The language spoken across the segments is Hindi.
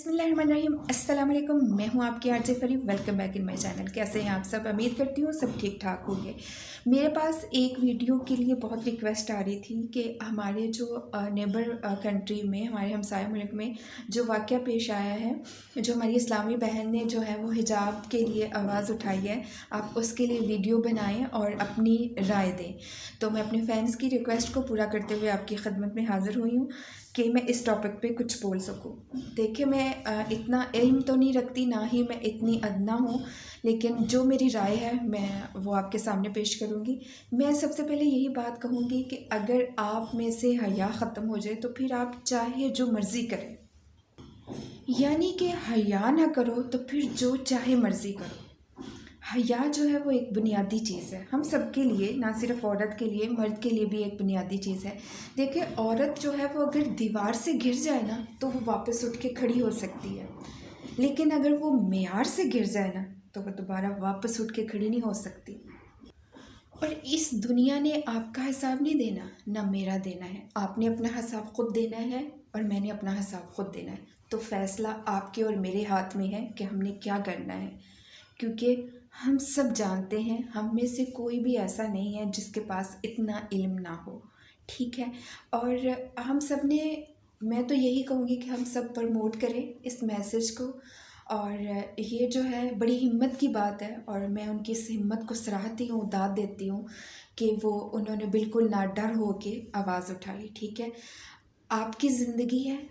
बिस्मिल्लाहिर्रहमानिर्रहीम। अस्सलाम वालेकुम। मैं हूं आपकी RJ Fareeb. Welcome back in my channel. कैसे हैं आप सब? उम्मीद करती हूँ सब ठीक ठाक होंगे। मेरे पास एक वीडियो के लिए बहुत रिक्वेस्ट आ रही थी कि हमारे जो नेबर कंट्री में, हमारे हमसाया मुल्क में जो वाक़या पेश आया है, जो हमारी इस्लामी बहन ने जो है वो हिजाब के लिए आवाज़ उठाई है, आप उसके लिए वीडियो बनाएं और अपनी राय दें। तो मैं अपने फैंस की रिक्वेस्ट को पूरा करते हुए आपकी खिदमत में हाज़िर हुई हूँ कि मैं इस टॉपिक पे कुछ बोल सकूं। देखिए, मैं इतना इल्म तो नहीं रखती, ना ही मैं इतनी अदना हूँ, लेकिन जो मेरी राय है मैं वो आपके सामने पेश करूँगी। मैं सबसे पहले यही बात कहूँगी कि अगर आप में से हया ख़त्म हो जाए तो फिर आप चाहे जो मर्ज़ी करें, यानी कि हया ना करो तो फिर जो चाहे मर्ज़ी करो। हया जो है वो एक बुनियादी चीज़ है हम सब के लिए, ना सिर्फ औरत के लिए, मर्द के लिए भी एक बुनियादी चीज़ है। देखिए, औरत जो है वो अगर दीवार से गिर जाए ना तो वो वापस उठ के खड़ी हो सकती है, लेकिन अगर वो मेयार से गिर जाए ना तो वो दोबारा वापस उठ के खड़ी नहीं हो सकती। और इस दुनिया ने आपका हिसाब नहीं देना, ना मेरा देना है। आपने अपना हिसाब खुद देना है और मैंने अपना हिसाब खुद देना है। तो फ़ैसला आपके और मेरे हाथ में है कि हमने क्या करना है, क्योंकि हम सब जानते हैं हम में से कोई भी ऐसा नहीं है जिसके पास इतना इल्म ना हो, ठीक है। और हम सब ने, मैं तो यही कहूँगी कि हम सब प्रमोट करें इस मैसेज को। और ये जो है बड़ी हिम्मत की बात है और मैं उनकी इस हिम्मत को सराहती हूँ, दाद देती हूँ कि वो उन्होंने बिल्कुल ना डर हो के आवाज़ उठाई, ठीक है। आपकी ज़िंदगी है,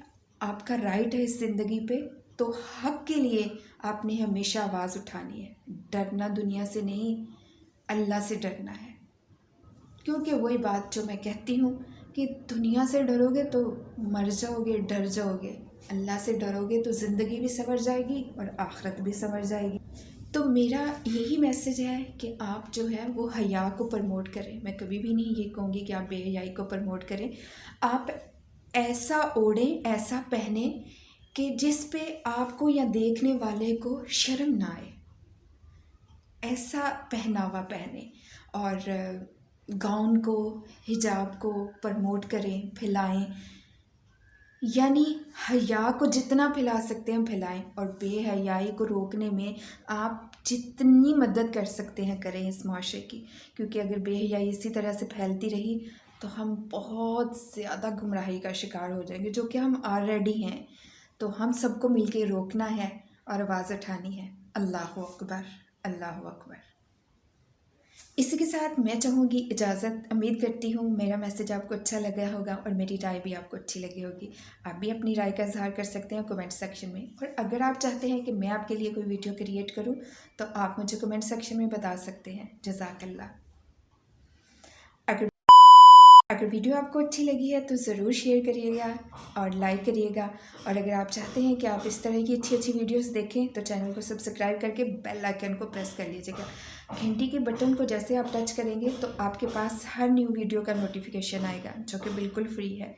आपका राइट है इस ज़िंदगी पे, तो हक़ के लिए आपने हमेशा आवाज़ उठानी है। डरना दुनिया से नहीं, अल्लाह से डरना है। क्योंकि वही बात जो मैं कहती हूँ कि दुनिया से डरोगे तो मर जाओगे, डर जाओगे। अल्लाह से डरोगे तो ज़िंदगी भी संवर जाएगी और आखिरत भी संवर जाएगी। तो मेरा यही मैसेज है कि आप जो है वो हया को प्रमोट करें। मैं कभी भी नहीं ये कहूँगी कि आप बेहयाई को प्रमोट करें। आप ऐसा ओढ़ें, ऐसा पहने कि जिस पे आपको या देखने वाले को शर्म ना आए, ऐसा पहनावा पहने। और गाउन को, हिजाब को प्रमोट करें, फैलाएं, यानी हया को जितना फैला सकते हैं फैलाएं। और बेहयाई को रोकने में आप जितनी मदद कर सकते हैं करें इस माशरे की, क्योंकि अगर बेहयाई इसी तरह से फैलती रही तो हम बहुत ज़्यादा गुमराही का शिकार हो जाएंगे, जो कि हम ऑलरेडी हैं। तो हम सबको मिलके रोकना है और आवाज़ उठानी है। अल्लाहु अकबर, अल्लाहु अकबर। इसी के साथ मैं चाहूँगी इजाज़त। उम्मीद करती हूँ मेरा मैसेज आपको अच्छा लगा होगा और मेरी राय भी आपको अच्छी लगी होगी। आप भी अपनी राय का इज़हार कर सकते हैं कमेंट सेक्शन में। और अगर आप चाहते हैं कि मैं आपके लिए कोई वीडियो क्रिएट करूँ तो आप मुझे कमेंट सेक्शन में बता सकते हैं। जज़ाकल्लाह। अगर वीडियो आपको अच्छी लगी है तो ज़रूर शेयर करिएगा और लाइक करिएगा। और अगर आप चाहते हैं कि आप इस तरह की अच्छी अच्छी वीडियोस देखें तो चैनल को सब्सक्राइब करके बेल आइकन को प्रेस कर लीजिएगा। घंटी के बटन को जैसे आप टच करेंगे तो आपके पास हर न्यू वीडियो का नोटिफिकेशन आएगा, जो कि बिल्कुल फ्री है।